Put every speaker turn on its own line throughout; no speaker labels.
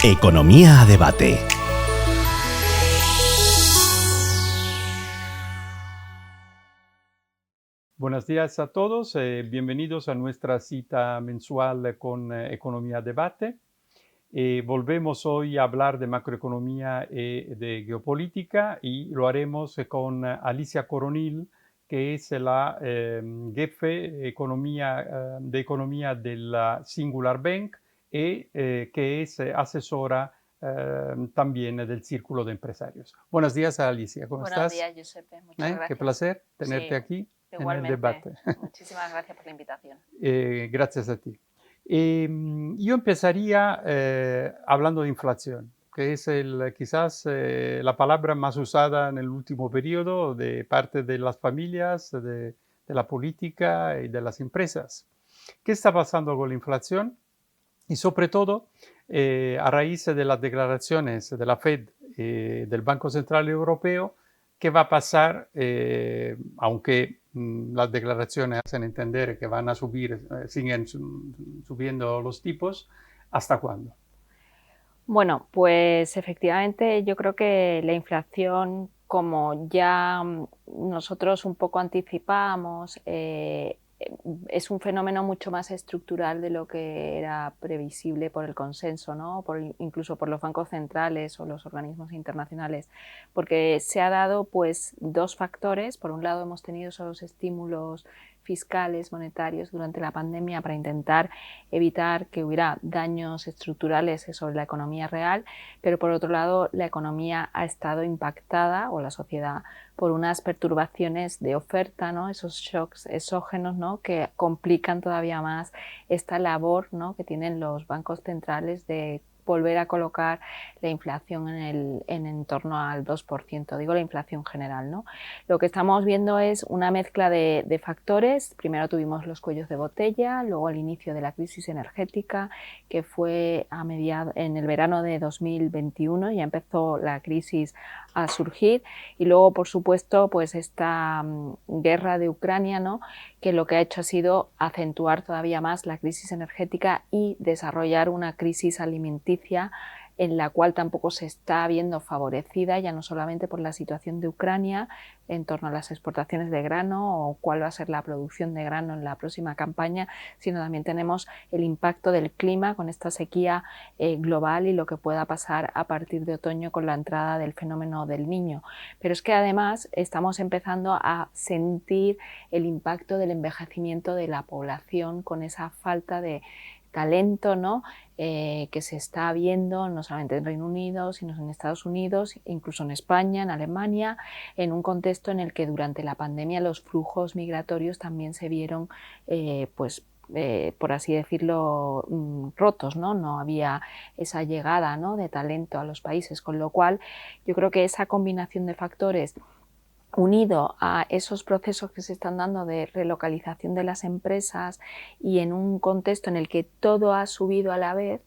Economía a debate.
Buenos días a todos, bienvenidos a nuestra cita mensual con Economía a Debate. Volvemos hoy a hablar de macroeconomía y de geopolítica y lo haremos con Alicia Coronil, que es la jefe de economía de la Singular Bank y que es asesora también del Círculo de Empresarios. Buenos días, Alicia, ¿cómo
Buenos
estás?
días, Giuseppe, muchas gracias.
Qué placer tenerte
Sí,
aquí en el
igualmente.
debate.
Muchísimas gracias por la invitación.
Gracias a ti. Yo empezaría hablando de inflación, que es quizás la palabra más usada en el último periodo de parte de las familias, de la política y de las empresas. ¿Qué está pasando con la inflación? Y sobre todo, a raíz de las declaraciones de la Fed y del Banco Central Europeo, ¿qué va a pasar? Aunque las declaraciones hacen entender que van a subir, siguen subiendo los tipos, ¿hasta cuándo?
Bueno, pues efectivamente yo creo que la inflación, como ya nosotros un poco anticipábamos, es un fenómeno mucho más estructural de lo que era previsible por el consenso, ¿no? Incluso por los bancos centrales o los organismos internacionales, porque se ha dado pues dos factores. Por un lado hemos tenido esos estímulos fiscales, monetarios durante la pandemia para intentar evitar que hubiera daños estructurales sobre la economía real, pero por otro lado la economía ha estado impactada, o la sociedad, por unas perturbaciones de oferta, ¿no? Esos shocks exógenos, ¿no? Que complican todavía más esta labor, ¿no? Que tienen los bancos centrales de volver a colocar la inflación en torno al 2%, digo la inflación general, ¿no? Lo que estamos viendo es una mezcla de factores. Primero tuvimos los cuellos de botella, luego el inicio de la crisis energética, que fue en el verano de 2021, ya empezó la crisis a surgir, y luego, por supuesto, pues esta guerra de Ucrania, ¿no? Que lo que ha hecho ha sido acentuar todavía más la crisis energética y desarrollar una crisis alimenticia en la cual tampoco se está viendo favorecida, ya no solamente por la situación de Ucrania en torno a las exportaciones de grano o cuál va a ser la producción de grano en la próxima campaña, sino también tenemos el impacto del clima con esta sequía global y lo que pueda pasar a partir de otoño con la entrada del fenómeno del Niño. Pero es que además estamos empezando a sentir el impacto del envejecimiento de la población con esa falta de talento, ¿no? Que se está viendo no solamente en Reino Unido, sino en Estados Unidos, incluso en España, en Alemania, en un contexto en el que durante la pandemia los flujos migratorios también se vieron, por así decirlo, rotos, ¿no? No había esa llegada, ¿no? de talento a los países, con lo cual yo creo que esa combinación de factores, unido a esos procesos que se están dando de relocalización de las empresas y en un contexto en el que todo ha subido a la vez,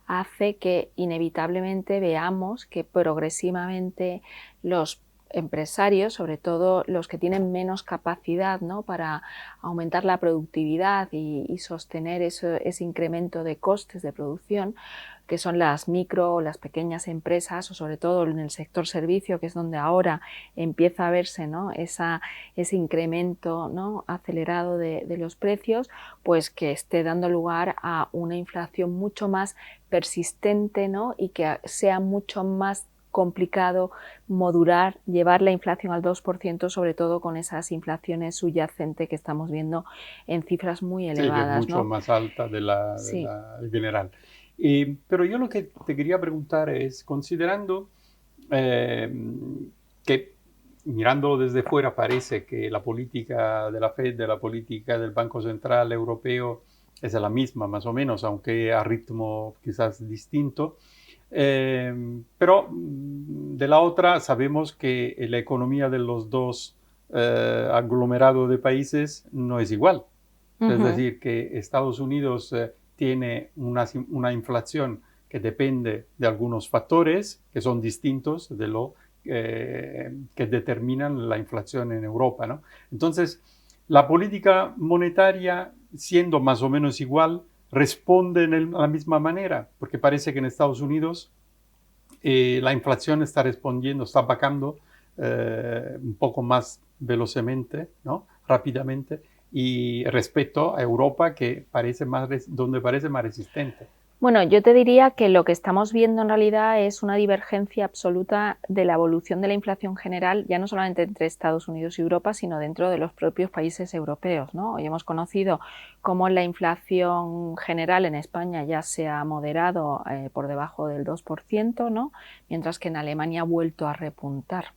hace que inevitablemente veamos que progresivamente los empresarios, sobre todo los que tienen menos capacidad, ¿no? para aumentar la productividad y sostener ese incremento de costes de producción, que son las micro o las pequeñas empresas, o sobre todo en el sector servicio, que es donde ahora empieza a verse, ¿no? ese incremento, ¿no? acelerado de los precios, pues que esté dando lugar a una inflación mucho más persistente, ¿no? y que sea mucho más complicado modular, llevar la inflación al 2%, sobre todo con esas inflaciones subyacentes que estamos viendo en cifras muy elevadas.
Sí, que es mucho
¿no?
más alta de la general. Pero yo lo que te quería preguntar es, considerando que mirándolo desde fuera parece que la política de la Fed, de la política del Banco Central Europeo es la misma más o menos, aunque a ritmo quizás distinto. Pero de la otra sabemos que la economía de los dos aglomerados de países no es igual. Es decir, que Estados Unidos tiene una inflación que depende de algunos factores que son distintos de lo que determinan la inflación en Europa, ¿no? Entonces, la política monetaria, siendo más o menos igual, responde de la misma manera, porque parece que en Estados Unidos la inflación está respondiendo, está bajando un poco más velozmente, ¿no? Rápidamente, y respecto a Europa, que parece donde parece más resistente.
Bueno, yo te diría que lo que estamos viendo en realidad es una divergencia absoluta de la evolución de la inflación general, ya no solamente entre Estados Unidos y Europa, sino dentro de los propios países europeos, ¿no? Hoy hemos conocido cómo la inflación general en España ya se ha moderado por debajo del 2%, ¿no? Mientras que en Alemania ha vuelto a repuntar.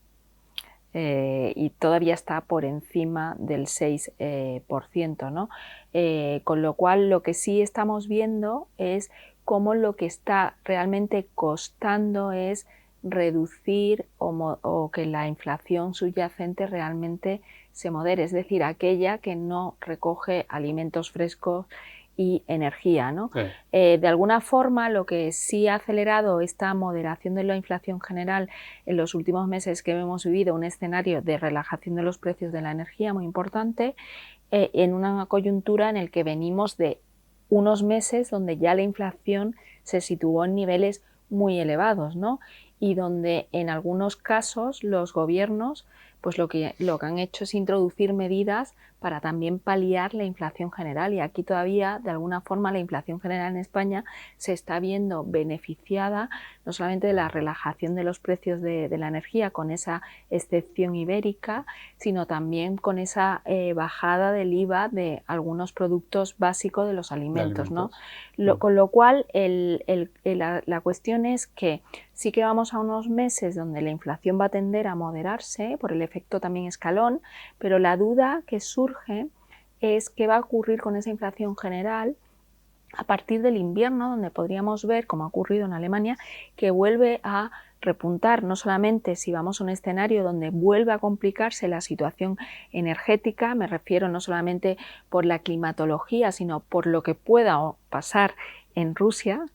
Y todavía está por encima del 6%, ¿no? Con lo cual, lo que sí estamos viendo es cómo lo que está realmente costando es reducir o que la inflación subyacente realmente se modere, es decir, aquella que no recoge alimentos frescos y energía, ¿no?
Sí.
De alguna forma, lo que sí ha acelerado esta moderación de la inflación general en los últimos meses que hemos vivido un escenario de relajación de los precios de la energía muy importante, en una coyuntura en el que venimos de unos meses donde ya la inflación se situó en niveles muy elevados, ¿no? Y donde en algunos casos los gobiernos pues lo que han hecho es introducir medidas para también paliar la inflación general, y aquí todavía de alguna forma la inflación general en España se está viendo beneficiada no solamente de la relajación de los precios de la energía con esa excepción ibérica, sino también con esa bajada del IVA de algunos productos básicos de los alimentos, ¿no? Con lo cual la cuestión es que sí que vamos a unos meses donde la inflación va a tender a moderarse por el efecto también escalón, pero la duda que surge es qué va a ocurrir con esa inflación general a partir del invierno, donde podríamos ver, como ha ocurrido en Alemania, que vuelve a repuntar, no solamente si vamos a un escenario donde vuelve a complicarse la situación energética, me refiero no solamente por la climatología, sino por lo que pueda pasar en Rusia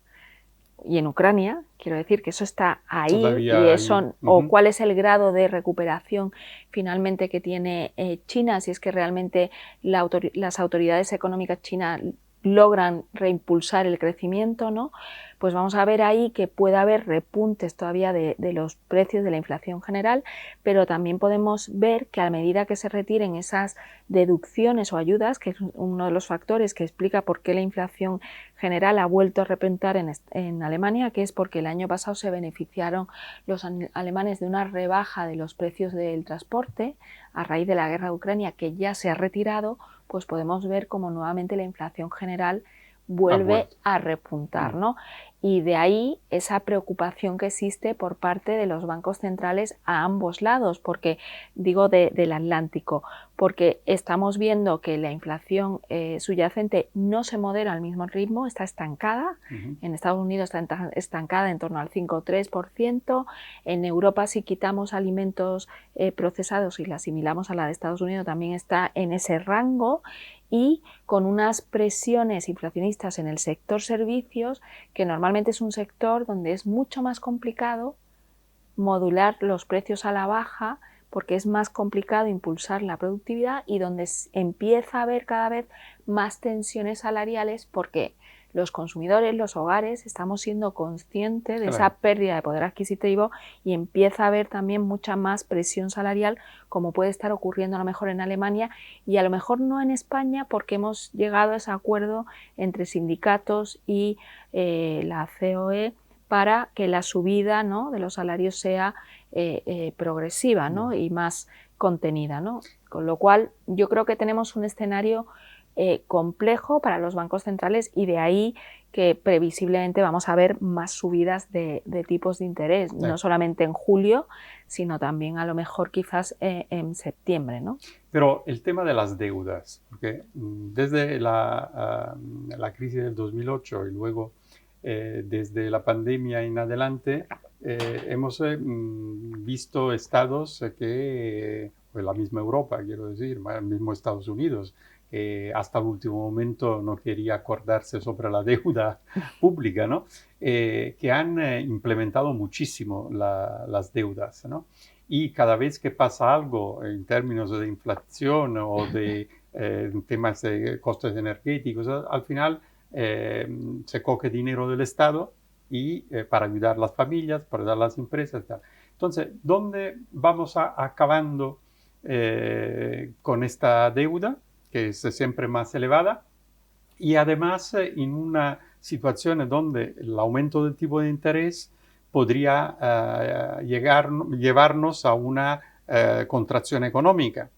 y en Ucrania, quiero decir que eso está ahí.
Todavía
y eso,
ahí.
o cuál es el grado de recuperación finalmente que tiene China, si es que realmente las autoridades económicas chinas logran reimpulsar el crecimiento, ¿no? Pues vamos a ver ahí que puede haber repuntes todavía de los precios de la inflación general, pero también podemos ver que a medida que se retiren esas deducciones o ayudas, que es uno de los factores que explica por qué la inflación general ha vuelto a repuntar en Alemania, que es porque el año pasado se beneficiaron los alemanes de una rebaja de los precios del transporte a raíz de la guerra de Ucrania, que ya se ha retirado, pues podemos ver cómo nuevamente la inflación general vuelve a repuntar, ¿no? Y de ahí esa preocupación que existe por parte de los bancos centrales a ambos lados, porque digo del Atlántico, porque estamos viendo que la inflación subyacente no se modera al mismo ritmo, está estancada. En Estados Unidos está estancada en torno al 5 o 3%, en Europa si quitamos alimentos procesados y la asimilamos a la de Estados Unidos también está en ese rango, y con unas presiones inflacionistas en el sector servicios, que normalmente es un sector donde es mucho más complicado modular los precios a la baja, porque es más complicado impulsar la productividad, y donde empieza a haber cada vez más tensiones salariales porque los consumidores, los hogares, estamos siendo conscientes de esa pérdida de poder adquisitivo, y empieza a haber también mucha más presión salarial, como puede estar ocurriendo a lo mejor en Alemania y a lo mejor no en España, porque hemos llegado a ese acuerdo entre sindicatos y la COE para que la subida, ¿no?, de los salarios sea progresiva, ¿no?, y más contenida, ¿no? Con lo cual yo creo que tenemos un escenario complejo para los bancos centrales, y de ahí que previsiblemente vamos a ver más subidas de tipos de interés, no solamente en julio, sino también a lo mejor quizás en septiembre, ¿no?
Pero el tema de las deudas, porque desde la crisis del 2008 y luego desde la pandemia en adelante, hemos visto estados pues la misma Europa, quiero decir, el mismo Estados Unidos, que hasta el último momento no quería acordarse sobre la deuda pública, ¿no? Que han implementado muchísimo las deudas, ¿no? Y cada vez que pasa algo en términos de inflación o de temas de costes energéticos, al final se coge dinero del Estado y para ayudar a las familias, para ayudar a las empresas y tal. Entonces, ¿dónde vamos acabando con esta deuda, que es siempre más elevada? Y además en una situación donde el aumento del tipo de interés podría llevarnos a una contracción económica,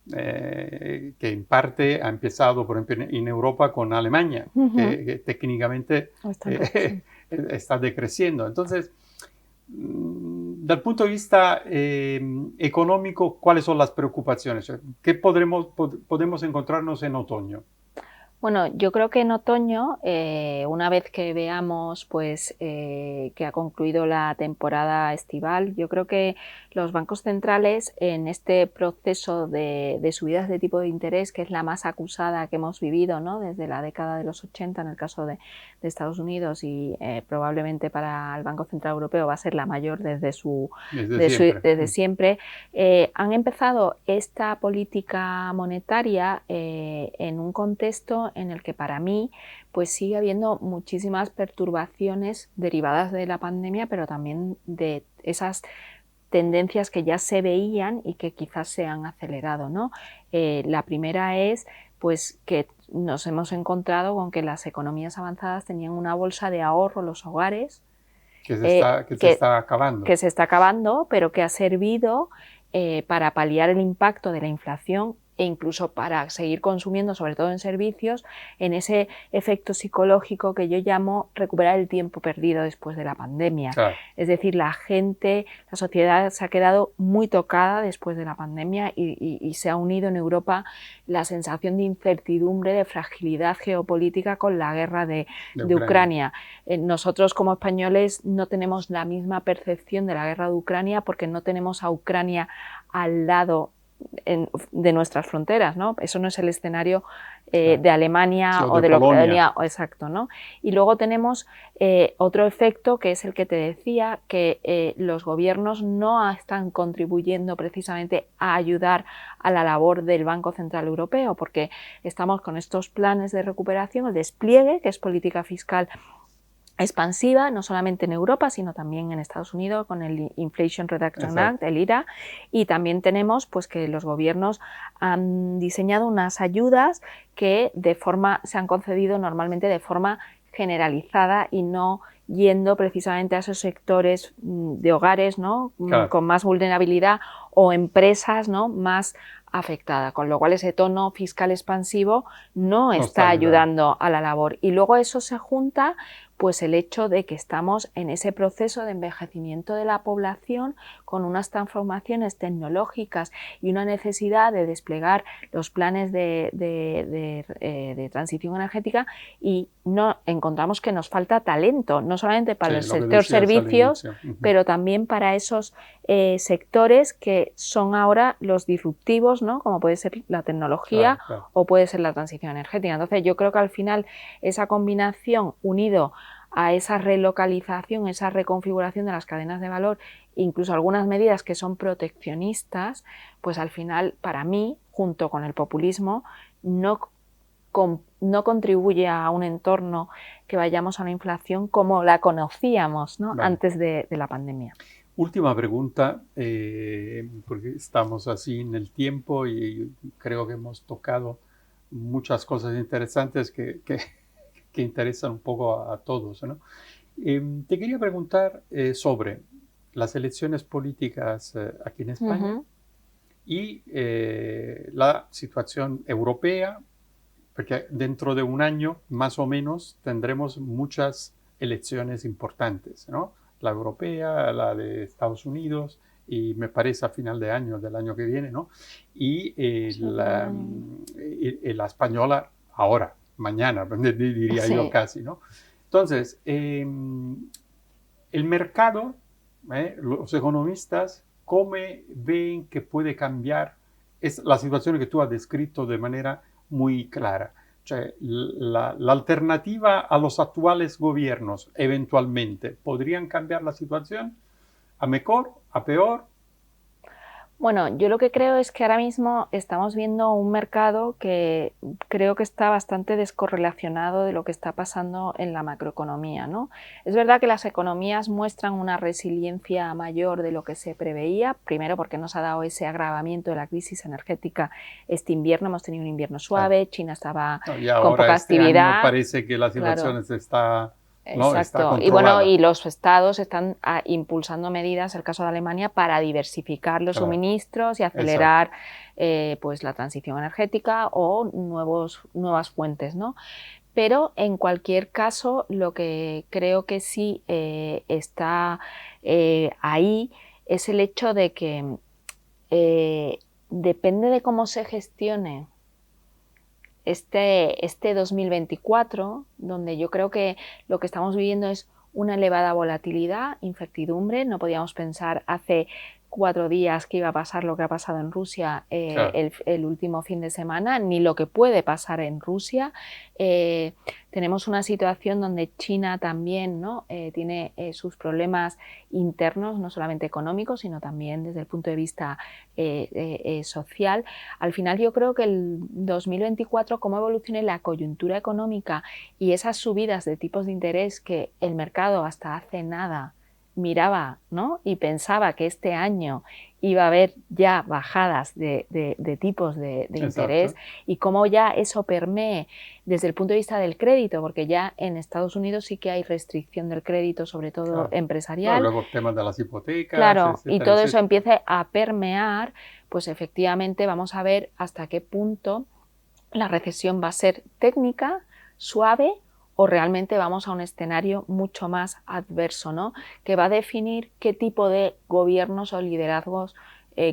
que en parte ha empezado, por ejemplo, en Europa con Alemania, que técnicamente está decreciendo. Entonces, del punto de vista económico, ¿cuáles son las preocupaciones? ¿Qué podemos encontrarnos en otoño?
Bueno, yo creo que en otoño, una vez que veamos pues, que ha concluido la temporada estival, yo creo que los bancos centrales en este proceso de subidas de tipo de interés, que es la más acusada que hemos vivido, ¿no?, desde la década de los 80 en el caso de Estados Unidos y probablemente para el Banco Central Europeo va a ser la mayor desde siempre, han empezado esta política monetaria en un contexto en el que para mí pues sigue habiendo muchísimas perturbaciones derivadas de la pandemia, pero también de esas tendencias que ya se veían y que quizás se han acelerado, ¿no? La primera es pues que nos hemos encontrado con que las economías avanzadas tenían una bolsa de ahorro, los hogares,
que se está acabando.
Que se está acabando, pero que ha servido para paliar el impacto de la inflación e incluso para seguir consumiendo, sobre todo en servicios, en ese efecto psicológico que yo llamo recuperar el tiempo perdido después de la pandemia.
Claro.
Es decir, la gente, la sociedad se ha quedado muy tocada después de la pandemia y se ha unido en Europa la sensación de incertidumbre, de fragilidad geopolítica con la guerra de Ucrania. Nosotros como españoles no tenemos la misma percepción de la guerra de Ucrania porque no tenemos a Ucrania al lado de nuestras fronteras, ¿no? Eso no es el escenario de Alemania o de Polonia, exacto, ¿no? Y luego tenemos otro efecto que es el que te decía, que los gobiernos no están contribuyendo precisamente a ayudar a la labor del Banco Central Europeo, porque estamos con estos planes de recuperación, el despliegue, que es política fiscal expansiva, no solamente en Europa, sino también en Estados Unidos con el Inflation Reduction Act, el IRA, y también tenemos pues que los gobiernos han diseñado unas ayudas que se han concedido normalmente de forma generalizada y no yendo precisamente a esos sectores de hogares, ¿no?, claro, con más vulnerabilidad o empresas, ¿no?, más afectada, con lo cual ese tono fiscal expansivo no está ayudando a la labor. Y luego eso se junta pues el hecho de que estamos en ese proceso de envejecimiento de la población con unas transformaciones tecnológicas y una necesidad de desplegar los planes de transición energética y no encontramos que nos falta talento, no solamente para el sector servicios, pero también para esos sectores que son ahora los disruptivos, ¿no?, como puede ser la tecnología, claro, o puede ser la transición energética. Entonces yo creo que al final esa combinación unido a esa relocalización, esa reconfiguración de las cadenas de valor, incluso algunas medidas que son proteccionistas, pues al final para mí, junto con el populismo, no contribuye a un entorno que vayamos a una inflación como la conocíamos, ¿no?, antes de la pandemia.
Última pregunta, porque estamos así en el tiempo y creo que hemos tocado muchas cosas interesantes que interesan un poco a todos, ¿no? Te quería preguntar sobre las elecciones políticas aquí en España y la situación europea, porque dentro de un año más o menos tendremos muchas elecciones importantes, ¿no? La europea, la de Estados Unidos y me parece a final de año, del año que viene, ¿no? Y la española ahora, mañana, diría yo casi, ¿no? Entonces, el mercado, los economistas, ¿cómo ven que puede cambiar la situación que tú has descrito de manera muy clara? Cioè, la alternativa a los actuales gobiernos, eventualmente, ¿podrían cambiar la situación a mejor, a peor?
Bueno, yo lo que creo es que ahora mismo estamos viendo un mercado que creo que está bastante descorrelacionado de lo que está pasando en la macroeconomía, ¿no? Es verdad que las economías muestran una resiliencia mayor de lo que se preveía, primero porque nos ha dado ese agravamiento de la crisis energética este invierno, hemos tenido un invierno
Claro.
suave, China estaba
No, y
con
ahora
poca
este año
actividad,
parece que la
claro.
situación está, ¿no? Está
Exacto. Y bueno,
controlada.
y los estados están impulsando medidas, el caso de Alemania, para diversificar los
Claro,
suministros y
exacto.
acelerar pues la transición energética o nuevas fuentes, ¿no? Pero en cualquier caso, lo que creo que sí está ahí es el hecho de que depende de cómo se gestione este 2024, donde yo creo que lo que estamos viviendo es una elevada volatilidad, incertidumbre. No podíamos pensar hace 4 días que iba a pasar lo que ha pasado en Rusia
Claro.
el último fin de semana, ni lo que puede pasar en Rusia. Tenemos una situación donde China también, ¿no? Tiene sus problemas internos, no solamente económicos, sino también desde el punto de vista social. Al final yo creo que el 2024, cómo evolucione la coyuntura económica y esas subidas de tipos de interés que el mercado hasta hace nada miraba, ¿no? Y pensaba que este año iba a haber ya bajadas de tipos de interés,
Exacto.
y cómo ya eso permee desde el punto de vista del crédito, porque ya en Estados Unidos sí que hay restricción del crédito, sobre todo
Claro. No,
empresarial.
luego el tema de las hipotecas,
Claro, y
etcétera,
todo eso
etcétera.
empiece a permear, pues efectivamente vamos a ver hasta qué punto la recesión va a ser técnica, suave, o realmente vamos a un escenario mucho más adverso, ¿no? Que va a definir qué tipo de gobiernos o liderazgos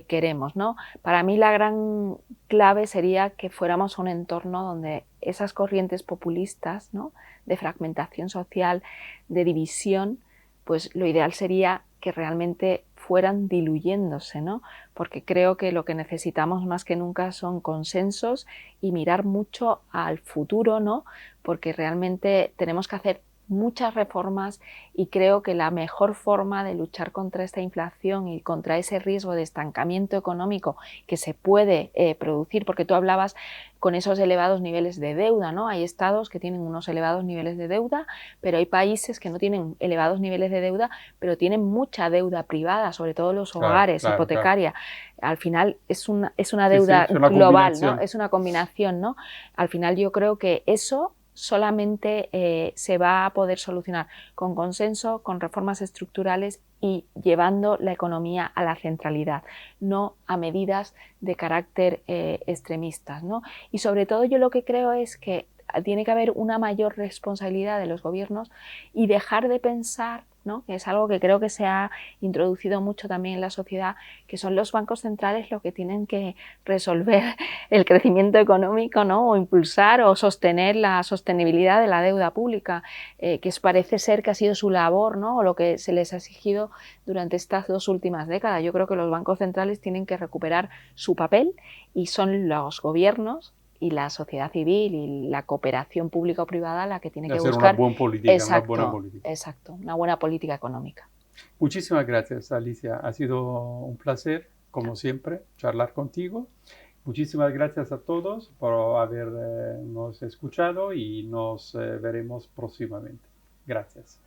queremos, ¿no? Para mí la gran clave sería que fuéramos a un entorno donde esas corrientes populistas, ¿no? De fragmentación social, de división, pues lo ideal sería que realmente fueran diluyéndose, ¿no? Porque creo que lo que necesitamos más que nunca son consensos y mirar mucho al futuro, ¿no? Porque realmente tenemos que hacer muchas reformas, y creo que la mejor forma de luchar contra esta inflación y contra ese riesgo de estancamiento económico que se puede producir, porque tú hablabas con esos elevados niveles de deuda, ¿no? Hay estados que tienen unos elevados niveles de deuda, pero hay países que no tienen elevados niveles de deuda, pero tienen mucha deuda privada, sobre todo los
Claro,
hogares,
claro, claro.
hipotecaria. Al final es una
Sí, sí,
deuda
es una
global, ¿no?
combinación.
Es una combinación, ¿no? Al final yo creo que eso solamente se va a poder solucionar con consenso, con reformas estructurales y llevando la economía a la centralidad, no a medidas de carácter extremistas, ¿no? Y sobre todo yo lo que creo es que tiene que haber una mayor responsabilidad de los gobiernos y dejar de pensar, ¿no? Que es algo que creo que se ha introducido mucho también en la sociedad, que son los bancos centrales los que tienen que resolver el crecimiento económico, ¿no? O impulsar o sostener la sostenibilidad de la deuda pública, que parece ser que ha sido su labor, ¿no? O lo que se les ha exigido durante estas 2 últimas décadas. Yo creo que los bancos centrales tienen que recuperar su papel, y son los gobiernos y la sociedad civil y la cooperación pública o privada la que tiene que
Hacer una
buscar,
buena política, una buena
exacto,
política.
exacto, una buena política económica.
Muchísimas gracias, Alicia. Ha sido un placer, como siempre, charlar contigo. Muchísimas gracias a todos por habernos escuchado y nos veremos próximamente. Gracias.